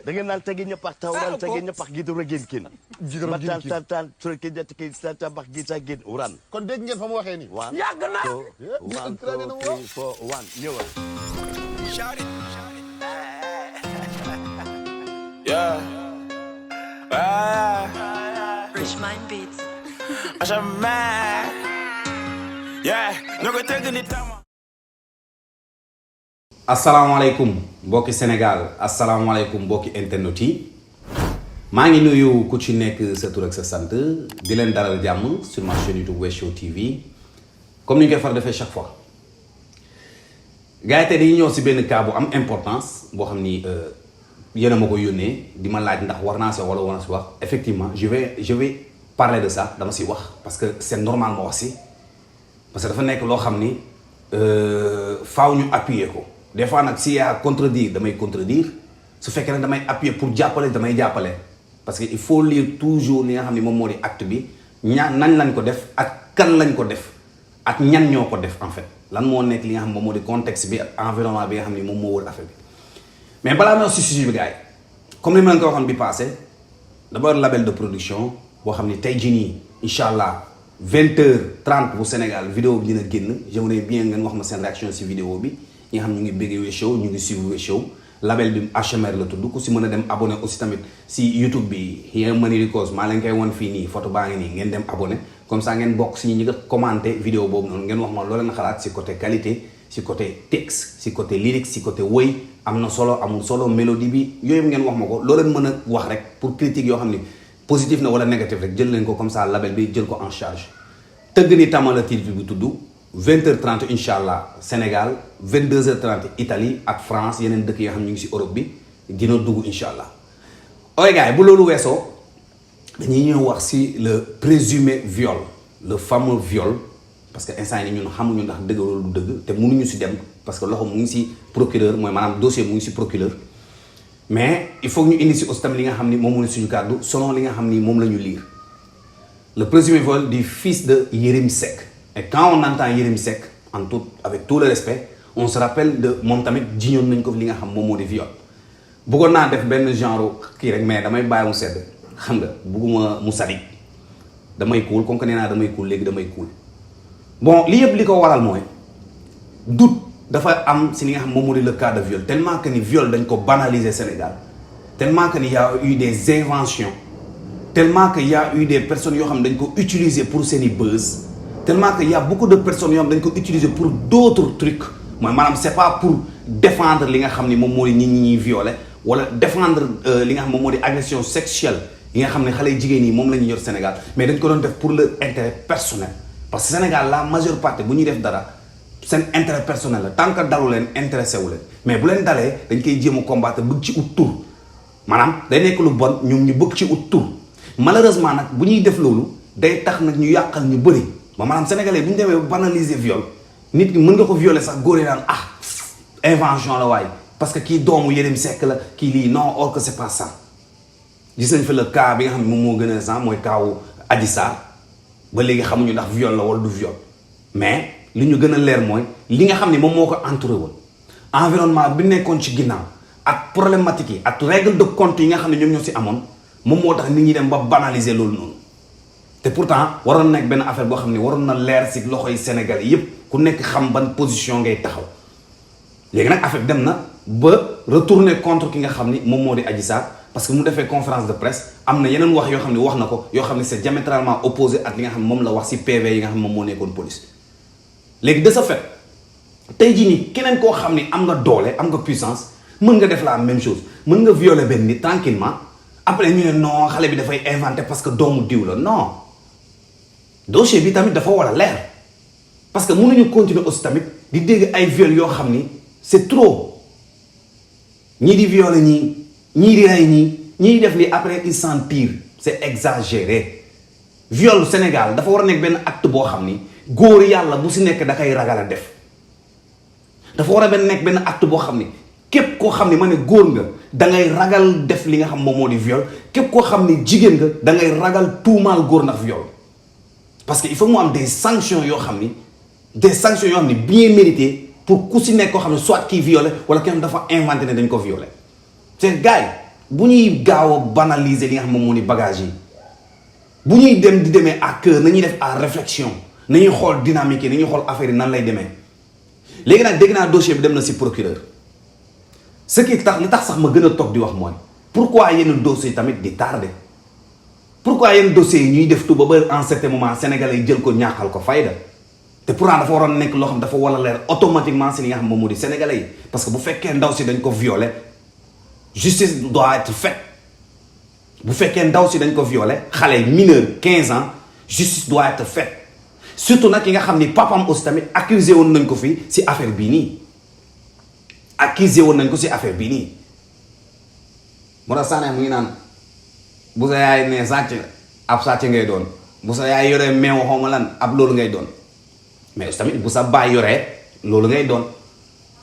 da ngeen naan tegi ñëppax tawran tegi ñëppax gi du rëgin kin ma tan turki jati ki sa tabax gi sa gin uran kon dégg ngeen fa mu waxee ni yàgg na 1 2 3 4 1 ñëwal yeah Rich Mind Beats. man yeah ñoo ko teg ni tama asalaamaaleykum mbokki Sénégal asalaamaaleykum mbokki internet yi maa ngi nuyu ku ci nekk sa tur ak sa sant di leen dalal jàmm sur ma chaîne YouTube Wes Show TV comme ni ñu koy faral defee chaque fois gars yi tey dañuy ñëw si benn cas bu am importance boo xam ni yéen a ma ko yónnee di ma laaj ndax war naa si wala war naa si wax effectivement je vais parler de ça dama si wax parce que c'est normal ma wax si parce que dafa nekk loo xam ni faaw ñu appuyer ko. des fois nag si yaa contredire damay contredire su fekkee ne damay appuyer pour jàppale damay jàppale parce que il faut lire toujours li nga xam ne moom moo di acte bi nañ lañ ko def ak kan lañ ko def ak ñan ñoo ko def en fait lan moo nekk li nga xam ne moom moo di contexte bi ak environnement bi nga xam ne moom moo wër affaire bi mais balaa may wax si sujet bi gars yi comme li ma leen ko waxoon bi passé d'abord label de production boo xam ne tey jii nii incha allah 20h30 bu Sénégal vidéo bi dina génn j'aimerais bien ngeen wax ma seen réaction si vidéo bi ñi nga xam ñu ngi bëggee Wes Show ñu ngi suivre Wes Show label bi HMR la tudd ku si mën a dem abonné aussi tamit si YouTube bi yéen mani ricos maa leen koy won fii nii photo baa ngi nii ngeen dem abonné comme ça ngeen bokk si ñi nga commenté vidéo boobu noonu ngeen wax ma loo leen xalaat si côté qualité si côté texte si côté lyrics si côté woy am na solo amul solo mélodie bi yooyu ngeen wax ma ko loo leen mën a wax rek pour critique yoo xam ni positif na wala négatif rek jël leen ko comme ça label bi jël ko en charge tëgg ni tama la titre bi tudd 20h30 incha allah Sénégal 22h30 Italie ak France yeneen dëkk yoo xam ñu ngi si Europe bi dina dugg incha allah. ooy gars yi bu loolu weesoo dañuy ñëw wax si le présumé viol le fameux viol parce que instant yi ñun xamuñu ndax dëgg loolu du dëgg te mënuñu si dem parce que loxo mu ngi si procureur mooy maanaam dossier mu ngi si procureur mais il faut ñu indi si aussi tamit li nga xam ni moom moo ne suñu kàddu selon li nga xam ni moom la ñu lire le présumé viol du fils de Yérim Seck. Et quand on entend Yérim Seck avec tout le respect on se rappelle de moom tamit jiñoon nañ ko li nga xam moom moo di viol bëggoon naa def benn genre kii rek mais damay bàyyi mu sedd xam nga bëgguma mu sadik damay cool comme que nee naa damay cool léegi damay cool bon li yëpp li ko waral mooy doute dafa am si li nga xam moom moo di le cas de viol tellement que ni viol dañ ko banaliser Sénégal tellement que ni y a eu des inventions tellement que y a eu des personnes yoo xam ne dañ ko utiliser pour seeni buzz tellement que y a beaucoup de personnes yoo xam dañ ko utiliser pour d'autres trucs mooy maanaam c'est pas pour défendre li nga xam ni moom moo di nit ñi violer wala défendre li nga xam moom moo di agression sexuelle yi nga xam ne xale jigéen yi moom la ñuy yor Sénégal mais dañ ko doon def pour leur intérêt personnel parce que Sénégal la majeure partie bu ñuy def dara seen intérêt personnel la tant que dalu leen intéressé wu leen mais bu leen dalee dañ koy jéem a combattre bëgg ci ut tur maanaam day nekk lu bon ñoom ñu bëgg ci ut tur malheureusement nag bu ñuy def loolu day tax nag ñu yàqal ñu bëri ba maanaam sénégalais bu ñu demee banaliser viol nit ki mën nga ko violer sax góor yi naan invention la waaye parce que kii doomu Yérim Seck la kii lii non or que c'est pas ça gis nañ fa le cas bi nga xam ne moom moo gën a récent mooy kaawu Adji Sarr ba léegi xamuñu ndax viol la wala du viol mais li ñu gën a leer mooy li nga xam ne moom moo ko entouré woon environnement bi nekkoon ci ginnaaw ak problématique yi ak règle de compte yi nga xam ne ñoom ñoo si amoon moom moo tax nit ñi dem ba banaliser loolu noonu te pourtant waroon nekk benn affaire boo xam ne waroon na leer si loxoy Sénégal yépp ku nekk xam ban position ngay taxaw léegi nag affaire dem na ba retourner contre ki nga xam ni moom moo di Adji Sarr parce que mu defee conférence de presse am na yeneen wax yoo xam ne wax na ko yoo xam ne c'est diamétralement opposé ak li nga xam ne moom la wax si PV yi nga xam ne moom moo nekkoon police léegi de ce fait tey jii nii keneen koo xam ni am nga doole am nga puissance mën nga def la même chose mën nga violer benn nit tranquillement après ñu ne non xale bi dafay inventer parce que doomu diw la non dossier bi tamit dafa war a leer parce que mënuñu continuer aussi tamit di dégg ay viol yoo xam ni c'est trop ñii di violer ñii di rey ñii di def lii après ils s'en tirent c'est exagéré viol Sénégal dafa war a nekk benn acte boo xam ni góor yàlla bu si nekk da koy ragal a def dafa war a nekk benn acte boo xam ni képp koo xam ni ma ne góor nga da ngay ragal def li nga xam moom moo di viol képp koo xam ni jigéen nga da ngay ragal tuumaal góor ndax viol parce que il faut mu am des sanctions yoo xam ni bien méritées pour ku si nekk koo xam ne soit kii violé wala kenn dafa inventé ne dañ ko violé c'est gars yi bu ñuy gaaw a banaliser li nga xam moom moo di bagage yi bu ñuy dem di demee à cœur nañuy def à réflexion nañuy xool dynamique yi nañuy xool affaire yi nan lay demee léegi nag dégg naa dossier bi dem na si procureur ce qui tax li tax sax ma gën a toog di wax mooy pourquoi yenn dossiers yi tamit di tardé pourquoi yenn dossiers yi ñuy def tout ba en certain moment sénégalais yi jël ko ñàkkal ko fayda te pourtant dafa waroon nekk loo xam dafa war a leer automatiquement si li nga xam moom moo di sénégalais yi parce que bu fekkee ndaw si dañ ko violé justice doit être faite bu fekkee ndaw si dañ ko violé xale mineur 15 ans justice doit être faite surtout nag ki nga xam ni papam aussi tamit accusé woon nañ ko fii si affaire bii nii accusé woon nañ ko si affaire bii nii moo tax Sané mu ngi naan bu sa yaay ne sàcc ab sàcc ngay doon bu sa yaay yoree meew xawma lan ab loolu ngay doon mais aussi tamit bu sa baay yoree loolu ngay doon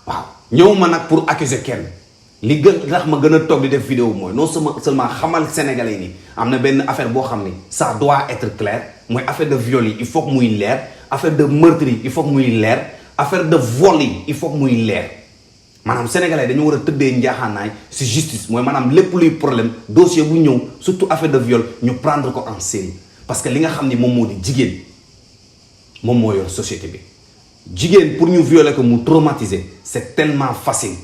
waaw ñëw ma nag pour accuser kenn li gën tax ma gën a toog di def vidéo mooy non seulement xamal sénégalais nii am na benn affaire boo xam ni ça doit être clair mooy affaire de viol yi il faut que muy leer affaire de meurtre yi il faut que muy leer affaire de vol yi il faut que muy leer maanaam sénégalais dañu war a tëddee njaaxaanaay si justice mooy maanaam lépp luy problème dossier bu ñëw surtout affaire de viol ñu prendre ko en série parce que li nga xam ni moom moo di jigéen moom moo yor société bi jigéen pour ñu violer ko mu traumatiser c'est tellement facile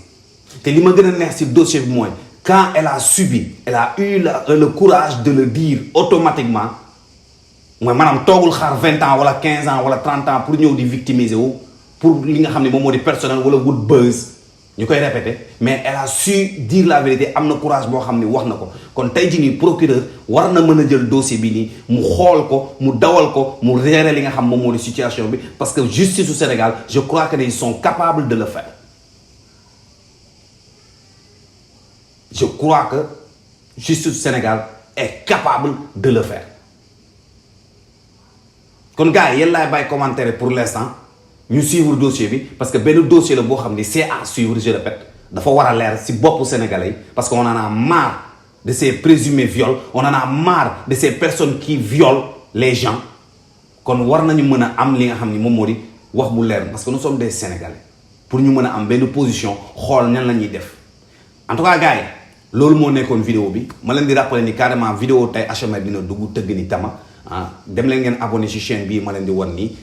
te li ma gën a neex ci dossier bi mooy quand elle a subi elle a eu le courage de le dire automatiquement mooy maanaam toogul xaar 20 ans wala 15 ans wala 30 ans pour ñëw di victimiser wu pour li nga xam ne moom moo di personnel wala wut buzz ñu koy répéter mais elle a su dire la vérité am na courage boo xam ne wax na ko kon tey jii nii procureur war na mën a jël dossier bi nii mu xool ko mu dawal ko mu gérer li nga xam moom moo di situation bi parce que justice au Sénégal je crois que ils sont capables de le faire je crois que justice du Sénégal est capable de le faire kon gars yi yéen laay bàyyi commentaire pour l'instant ñu suivre dossier bi parce que benn dossier la boo xam ni c'est à suivre je répète dafa war a leer ci boppu sénégalais yi parce que on en a marre de ces présumés viols on en a marre de ces personnes qui violent les gens kon war nañu mën a am li nga xam ni moom moo di wax bu leer parce que nous sommes des sénégalais pour ñu mën a am benn position xool ñan la ñuy def en tout cas gars yi loolu moo nekkoon vidéo bi ma leen di rappeler ni carrément vidéo tey HMR dina dugg tëgg ni tama dem leen ngeen abonné ci chaîne bii ma leen di wan nii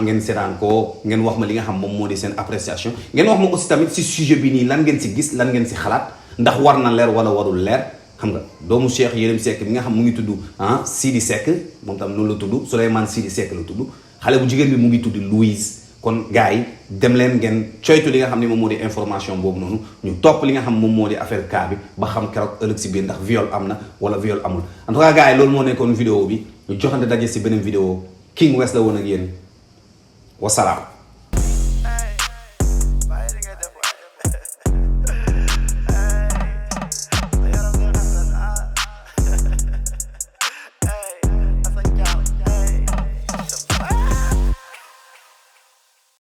ngeen seetaan ko ngeen wax ma li nga xam moom moo di seen appréciation ngeen wax ma aussi tamit ci sujet bi nii lan ngeen ci gis lan ngeen ci xalaat ndax war na leer wala warul leer xam nga doomu Cheikh Yérim Seck bi nga xam mu ngi tudd Sidi Seck moom tam noonu la tudd Souleymane Sidi Seck la tudd xale bu jigéen bi mu ngi tudd Louise kon gars yi dem leen ngeen coytu li nga xam ne moom moo di information boobu noonu ñu topp li nga xam moom moo di affaire cas bi ba xam keroog ëllëg ci biir ndax viol am na wala viol amul en tout cas gars yi loolu moo nekkoon vidéo bi ñu joxante daje ci beneen vidéo King West la woon ak yéen wasalaam